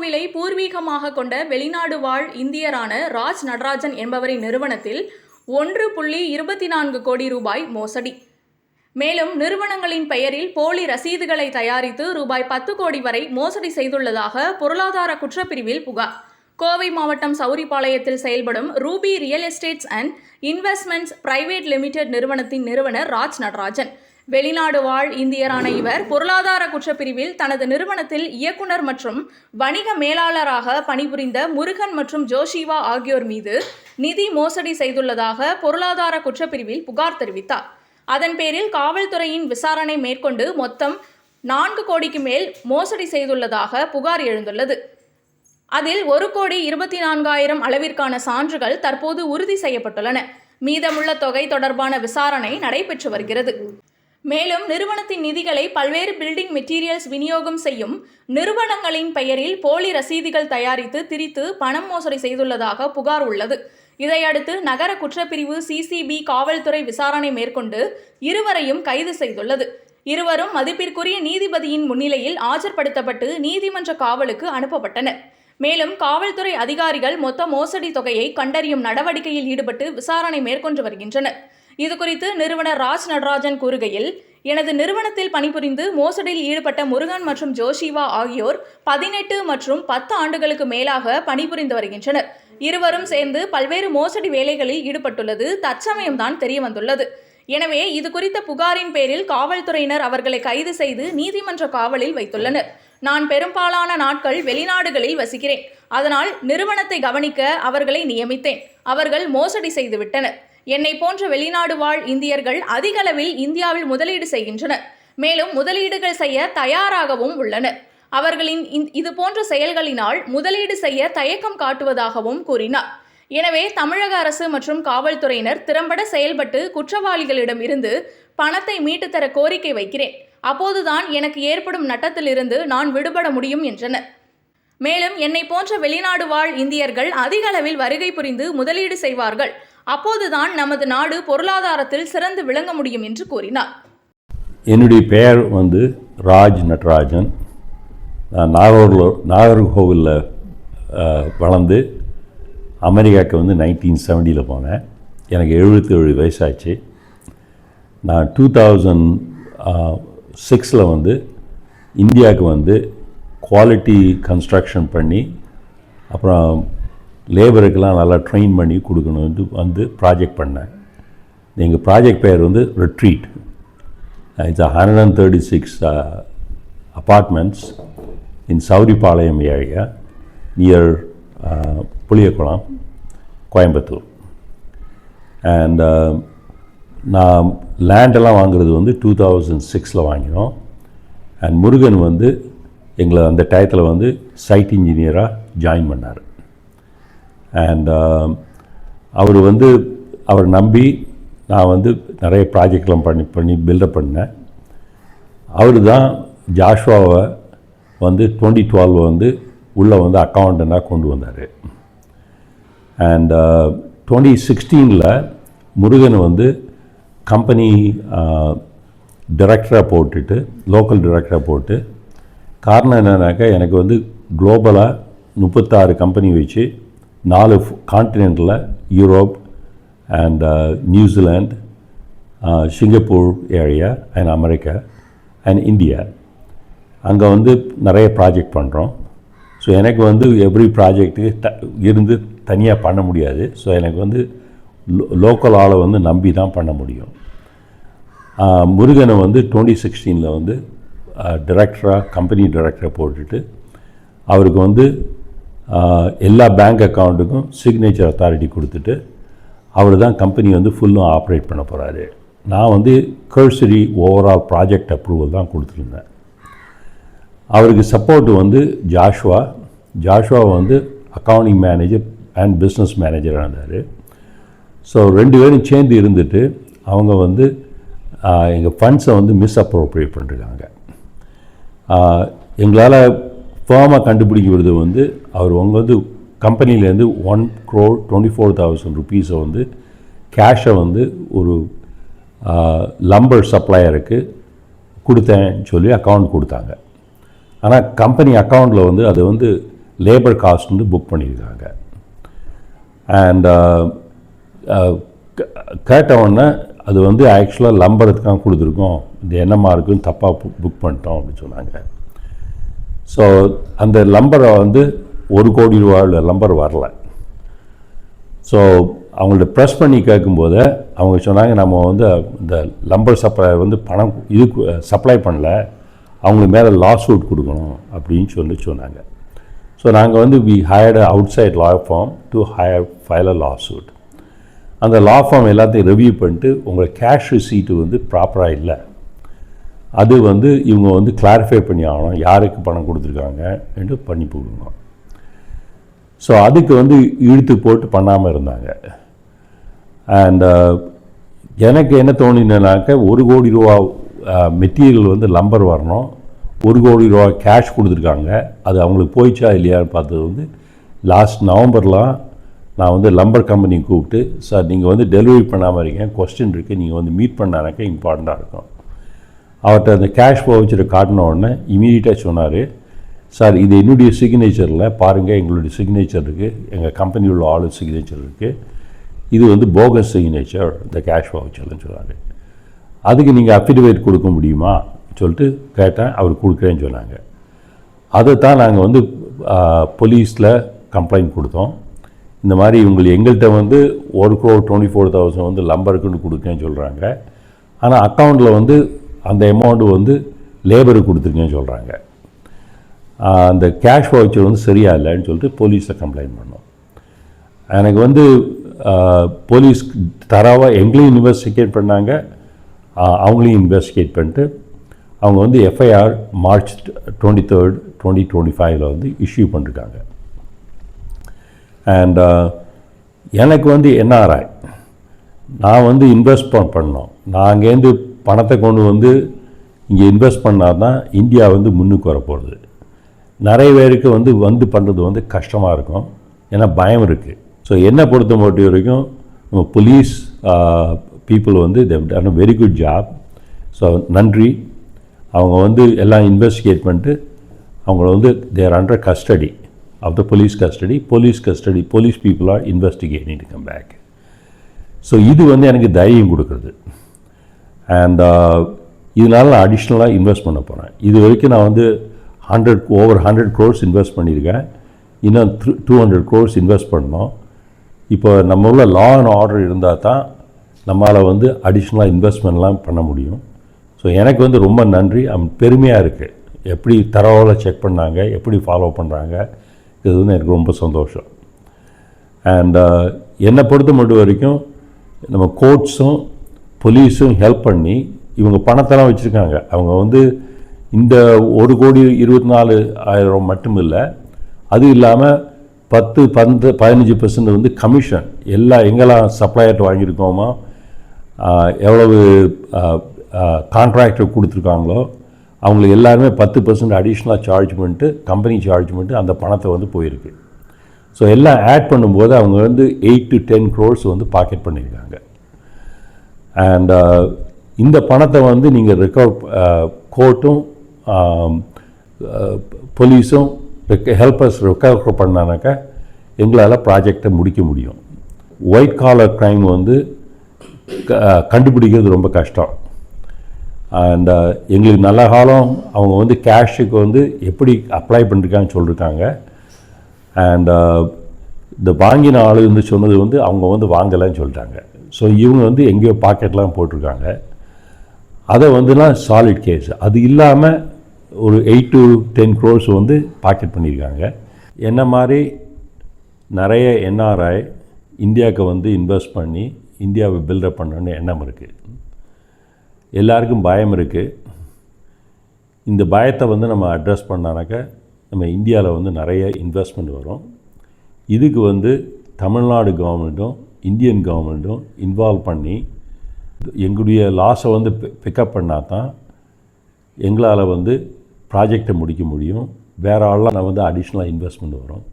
கோவிலை பூர்வீகமாக கொண்ட வெளிநாடு வாழ் இந்தியரான ராஜ் நடராஜன் என்பவரின் நிறுவனத்தில் 1.24 கோடி ரூபாய் மோசடி. மேலும் நிறுவனங்களின் பெயரில் போலி ரசீதுகளை தயாரித்து ரூபாய் 10 கோடி வரை மோசடி செய்துள்ளதாக பொருளாதார குற்றப்பிரிவில் புகார். கோவை மாவட்டம் சௌரிபாளையத்தில் செயல்படும் Ruby real estates and investments private limited நிறுவனத்தின் நிறுவனர் ராஜ் நடராஜன். வெளிநாடு வாழ் இந்தியரான இவர் பொருளாதார குற்றப்பிரிவில் தனது நிறுவனத்தில் இயக்குனர் மற்றும் வணிக மேலாளராக பணிபுரிந்த முருகன் மற்றும் ஜோஷிவா ஆகியோர் மீது நிதி மோசடி செய்துள்ளதாக பொருளாதார குற்றப்பிரிவில் புகார் தெரிவித்தார். அதன் பேரில் காவல்துறையின் விசாரணை மேற்கொண்டு மொத்தம் 4 கோடிக்கு மேல் மோசடி செய்துள்ளதாக புகார் எழுந்துள்ளது. அதில் 1,24,00,000 அளவிற்கான சான்றுகள் தற்போது உறுதி செய்யப்பட்டுள்ளன. மீதமுள்ள தொகை தொடர்பான விசாரணை நடைபெற்று வருகிறது. மேலும் நிறுவனத்தின் நிதிகளை பல்வேறு பில்டிங் மெட்டீரியல்ஸ் விநியோகம் செய்யும் நிறுவனங்களின் பெயரில் போலி ரசீதுகள் தயாரித்து திரித்து பணம் மோசடி செய்துள்ளதாக புகார் உள்ளது. இதையடுத்து நகர குற்றப்பிரிவு சிசிபி காவல்துறை விசாரணை மேற்கொண்டு இருவரையும் கைது செய்துள்ளது. இருவரும் மதிப்பிற்குரிய நீதிபதியின் முன்னிலையில் ஆஜர்படுத்தப்பட்டு நீதிமன்ற காவலுக்கு அனுப்பப்பட்டனர். மேலும் காவல்துறை அதிகாரிகள் மொத்த மோசடி தொகையை கண்டறியும் நடவடிக்கையில் ஈடுபட்டு விசாரணை மேற்கொண்டு வருகின்றனர். இதுகுறித்து நிறுவனர் ராஜ் நடராஜன் கூறுகையில், எனது நிறுவனத்தில் பணிபுரிந்து மோசடியில் ஈடுபட்ட முருகன் மற்றும் ஜோஷிவா ஆகியோர் 18 மற்றும் 10 ஆண்டுகளுக்கு மேலாக பணிபுரிந்து வருகின்றனர். இருவரும் சேர்ந்து பல்வேறு மோசடி வேலைகளில் ஈடுபட்டுள்ளது தற்சமயம்தான் தெரியவந்துள்ளது. எனவே இது குறித்த புகாரின் பேரில் காவல்துறையினர் அவர்களை கைது செய்து நீதிமன்ற காவலில் வைத்துள்ளனர். நான் பெரும்பாலான நாட்கள் வெளிநாடுகளில் வசிக்கிறேன். அதனால் நிறுவனத்தை கவனிக்க அவர்களை நியமித்தேன். அவர்கள் மோசடி செய்துவிட்டனர். என்னை போன்ற வெளிநாடு வாழ் இந்தியர்கள் அதிக அளவில் இந்தியாவில் முதலீடு செய்கின்றனர். மேலும் முதலீடுகள் செய்ய தயாராகவும் உள்ளனர். அவர்களின் இதுபோன்ற செயல்களினால் முதலீடு செய்ய தயக்கம் காட்டுவதாகவும் கூறினார். எனவே தமிழக அரசு மற்றும் காவல்துறையினர் திறம்பட செயல்பட்டு குற்றவாளிகளிடம் இருந்து பணத்தை மீட்டு தர கோரிக்கை வைக்கிறேன். அப்போதுதான் எனக்கு ஏற்படும் நட்டத்திலிருந்து நான் விடுபட முடியும் என்றனர். மேலும் என்னை போன்ற வெளிநாடு வாழ் இந்தியர்கள் அதிக அளவில் வருகை புரிந்து முதலீடு செய்வார்கள். அப்போதுதான் நமது நாடு பொருளாதாரத்தில் சிறந்து விளங்க முடியும் என்று கூறினார். என்னுடைய பெயர் ராஜ் நடராஜன். நான் நாகர்கோவிலில் வளர்ந்து அமெரிக்காவுக்கு 1970 போனேன். எனக்கு 77 வயசாச்சு. நான் 2006 இந்தியாவுக்கு குவாலிட்டி கன்ஸ்ட்ரக்ஷன் பண்ணி அப்புறம் லேபருக்கெல்லாம் நல்லா ட்ரெயின் பண்ணி கொடுக்கணுன்ட்டு ப்ராஜெக்ட் பண்ணேன். எங்கள் ப்ராஜெக்ட் பெயர் retreat. It's 136 apartments in Sowripalayam area near Puliyakulam, Coimbatore. And நான் லேண்டெல்லாம் வாங்குறது 2006 வாங்கினோம். அண்ட் முருகன் எங்களை அந்த டயத்தில் சைட் இன்ஜினியராக ஜாயின் பண்ணார். அண்ட் அவர் நம்பி நான் நிறைய ப்ராஜெக்ட்லாம் பண்ணி பில்டப் பண்ணேன். அவர் தான் ஜாஷ்வாவை 2012 உள்ளே அக்கௌண்டண்டாக கொண்டு வந்தார். அண்ட் 2016 முருகன் கம்பெனி டைரக்டராக போட்டுட்டு லோக்கல் டைரக்டராக போட்டு, காரணம் என்னன்னாக்கா எனக்கு குளோபலாக 36 கம்பெனி வச்சு 4 கான்டினென்ட்டில் Europe and New Zealand, Singapore area and America and India அங்கே நிறைய ப்ராஜெக்ட் பண்ணுறோம். ஸோ எனக்கு எவ்ரி ப்ராஜெக்ட்டுக்கு இருந்து தனியாக பண்ண முடியாது. ஸோ எனக்கு லோக்கல் ஆளை நம்பி தான் பண்ண முடியும். முருகனை 2016 டைரக்டராக கம்பெனி டைரக்டராக போட்டுட்டு அவருக்கு எல்லா பேங்க் அக்கௌண்ட்டுக்கும் சிக்னேச்சர் அத்தாரிட்டி கொடுத்துட்டு அவர் தான் கம்பெனி ஃபுல்லும் ஆப்ரேட் பண்ண போகிறாரு. நான் கர்சரி ஓவரால் ப்ராஜெக்ட் அப்ரூவல் தான் கொடுத்துருந்தேன். அவருக்கு support Joshua accounting manager and business மேனேஜராக இருந்தார். ஸோ 2 பேரும் சேர்ந்து இருந்துட்டு அவங்க எங்கள் ஃபண்ட்ஸை மிஸ்அப்ரோப்ரியேட் பண்ணிருக்காங்க. எங்களால் ஃபேமாக கண்டுபிடிக்கிறது அவர் கம்பெனிலேருந்து 1,24,00,000 rupees கேஷை ஒரு லம்பர் சப்ளையருக்கு கொடுத்தேன்னு சொல்லி அக்கௌண்ட் கொடுத்தாங்க. ஆனால் கம்பெனி அக்கௌண்ட்டில் அது லேபர் காஸ்ட் வந்து புக் பண்ணியிருக்காங்க. அண்ட் கேட்டவுடனே அது வந்து ஆக்சுவலாக லம்பரத்துக்காக கொடுத்துருக்கோம், இது என்னமா இருக்குன்னு தப்பாக புக் பண்ணிட்டோம் அப்படின்னு சொன்னாங்க. ஸோ அந்த லம்பரை வந்து 1 கோடி ரூபாயில் லம்பர் வரல. ஸோ அவங்கள்ட்ட ப்ரெஸ் பண்ணி கேட்கும்போது அவங்க சொன்னாங்க, நம்ம வந்து இந்த லம்பர் சப்ளை வந்து பணம் இதுக்கு சப்ளை பண்ணல, அவங்களுக்கு மேலே லா சூட் கொடுக்கணும் அப்படின்னு சொன்னாங்க. ஸோ நாங்கள் வந்து we hired outside law firm to file a lawsuit. அந்த லா ஃபார்ம் எல்லாத்தையும் ரிவ்யூ பண்ணிட்டு உங்கள் கேஷ் ரிசீட்டு வந்து ப்ராப்பராக இல்லை, அது வந்து இவங்க வந்து கிளாரிஃபை பண்ணி ஆகணும், யாருக்கு பணம் கொடுத்துருக்காங்க என்று பண்ணி போடணும். ஸோ அதுக்கு வந்து இழுத்து போட்டு பண்ணாமல் இருந்தாங்க. அண்ட் எனக்கு என்ன தோணினாக்க 1 கோடி ரூபா மெட்டீரியல் வந்து லம்பர் வரணும், 1 கோடி ரூபா கேஷ் கொடுத்துருக்காங்க, அது அவங்களுக்கு போயிச்சா இல்லையான்னு பார்த்தது வந்து லாஸ்ட் நவம்பர்லாம் நான் வந்து லம்பர் கம்பெனி கூப்பிட்டு, சார் நீங்கள் வந்து டெலிவரி பண்ணாமல் இருக்கீங்க, கொஸ்டின் இருக்குது, நீங்கள் வந்து மீட் பண்ணானாக்கா இம்பார்ட்டண்ட்டாக இருக்கும். அவர்கிட்ட அந்த கேஷ் வவுச்சரை காட்டின உடனே இமீடியட்டாக சொன்னார், சார் இது என்னுடைய சிக்னேச்சரில் பாருங்கள், எங்களுடைய சிக்னேச்சர் இருக்குது, எங்கள் கம்பெனியில் உள்ள ஆளு சிக்னேச்சர் இருக்குது, இது வந்து போகஸ் சிக்னேச்சர் இந்த கேஷ் வவுச்சர்னு சொன்னார். அதுக்கு நீங்கள் அஃபிடவிட் கொடுக்க முடியுமா சொல்லிட்டு கேட்டேன், அவர் கொடுக்குறேன்னு சொன்னாங்க. அதை தான் நாங்கள் வந்து போலீஸில் கம்ப்ளைண்ட் கொடுத்தோம். இந்த மாதிரி இவங்க எங்கள்கிட்ட வந்து 1,24,000 வந்து லம்பருக்குன்னு கொடுக்கேன்னு சொல்கிறாங்க, ஆனால் அக்கௌண்ட்டில் வந்து அந்த அமௌண்ட்டு வந்து லேபருக்கு கொடுத்துருக்கேன்னு சொல்கிறாங்க, அந்த கேஷ் வவுச்சர் வந்து சரியா இல்லைன்னு சொல்லிட்டு போலீஸில் கம்ப்ளைண்ட் பண்ணோம். எனக்கு வந்து போலீஸ் தரவாக எங்களையும் இன்வெஸ்டிகேட் பண்ணாங்க, அவங்களையும் இன்வெஸ்டிகேட் பண்ணிட்டு அவங்க வந்து எஃப்ஐஆர் March 23, 2025 வந்து இஷ்யூ பண்ணிருக்காங்க. அண்ட் எனக்கு வந்து NRI, நான் வந்து இன்வெஸ்ட் பண்ணோம், நான் அங்கேருந்து பணத்தை கொண்டு வந்து இங்கே இன்வெஸ்ட் பண்ணால் தான் இந்தியா வந்து முன்னுக்கு வரப்போகுது. நிறைய பேருக்கு வந்து பண்ணுறது வந்து கஷ்டமாக இருக்கும், ஏன்னா பயம் இருக்குது. ஸோ என்னை பொறுத்த மட்டும் வரைக்கும் நம்ம போலீஸ் பீப்புள் வந்து they've done a very good job. So நன்றி. அவங்க வந்து எல்லாம் இன்வெஸ்டிகேட் பண்ணிட்டு அவங்கள வந்து they're under custody of the police custody, police people are investigating to come back. So இது வந்து எனக்கு தைரியம் கொடுக்குறது. அண்ட் இதனால் நான் அடிஷ்னலாக இன்வெஸ்ட் பண்ண போகிறேன். இது வரைக்கும் நான் வந்து over 100 crores இன்வெஸ்ட் பண்ணியிருக்கேன், இன்னும் 200 crores இன்வெஸ்ட் பண்ணோம். இப்போ நம்ம உள்ள லா அண்ட் ஆர்டர் இருந்தால் தான் நம்மளால் வந்து அடிஷ்னலாக இன்வெஸ்ட்மெண்ட்லாம் பண்ண முடியும். ஸோ எனக்கு வந்து ரொம்ப நன்றி, பெருமையாக இருக்குது. எப்படி தரவாக செக் பண்ணாங்க, எப்படி ஃபாலோ பண்ணுறாங்க, இது வந்து எனக்கு ரொம்ப சந்தோஷம். அண்ட் என்னை பொறுத்த மட்டும் வரைக்கும் நம்ம கோர்ட்ஸும் போலீஸும் ஹெல்ப் பண்ணி இவங்க பணத்தெல்லாம் வச்சுருக்காங்க. அவங்க வந்து இந்த 1,24,00,000 மட்டும் இல்லை, அது இல்லாமல் 10-15% வந்து கமிஷன் எங்கெல்லாம் சப்ளையர்ட்டு வாங்கியிருக்கோமோ, எவ்வளவு கான்ட்ராக்டர் கொடுத்துருக்காங்களோ அவங்களுக்கு எல்லாருமே 10% அடிஷ்னலாக சார்ஜ் பண்ணிட்டு, கம்பெனி சார்ஜ் பண்ணிட்டு அந்த பணத்தை வந்து போயிருக்கு. ஸோ எல்லாம் ஆட் பண்ணும்போது அவங்க வந்து 8 to 10 crores வந்து பாக்கெட் பண்ணியிருக்காங்க. அண்ட் இந்த பணத்தை வந்து நீங்கள் கோர்ட்டும் போலீஸும் ஹெல்பர்ஸ் ரெக்கவர் பண்ணானாக்கா எங்களால் ப்ராஜெக்டை முடிக்க முடியும். ஒயிட் காலர் க்ரைம் வந்து கண்டுபிடிக்கிறது ரொம்ப கஷ்டம். அண்ட் எங்களுக்கு நல்ல காலம் அவங்க வந்து கேஷுக்கு வந்து எப்படி அப்ளை பண்ணிருக்காங்கன்னு சொல்லியிருக்காங்க. அண்ட் இந்த வாங்கின ஆளு வந்து சொன்னது வந்து அவங்க வந்து வாங்கலைன்னு சொல்லிட்டாங்க. ஸோ இவங்க வந்து எங்கேயோ பாக்கெட்லாம் போட்டிருக்காங்க. அதை வந்துலாம் சாலிட் கேஸ். அது இல்லாமல் ஒரு 8 to 10 crores வந்து பாக்கெட் பண்ணியிருக்காங்க. என்ன மாதிரி நிறைய NRI இந்தியாவுக்கு வந்து இன்வெஸ்ட் பண்ணி இந்தியாவை பில்டப் பண்ணணுன்னு எண்ணம் இருக்குது. எல்லாருக்கும் பயம் இருக்குது. இந்த பயத்தை வந்து நம்ம அட்ரஸ் பண்ணானாக்கா நம்ம இந்தியாவில் வந்து நிறைய இன்வெஸ்ட்மெண்ட் வரும். இதுக்கு வந்து தமிழ்நாடு கவர்மெண்ட்டும் இந்தியன் கவர்மெண்ட்டும் இன்வால்வ் பண்ணி எங்களுடைய லாஸை வந்து பிக்கப் பண்ணால் தான் எங்களால் வந்து ப்ராஜெக்டை முடிக்க முடியும். வேறு ஆள்லாம் நான் வந்து அடிஷ்னலாக இன்வெஸ்ட்மெண்ட் வரும்.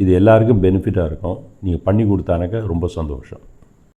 இது எல்லாருக்கும் பெனிஃபிட்டாக இருக்கும். நீங்கள் பண்ணி கொடுத்தானாக்கா ரொம்ப சந்தோஷம்.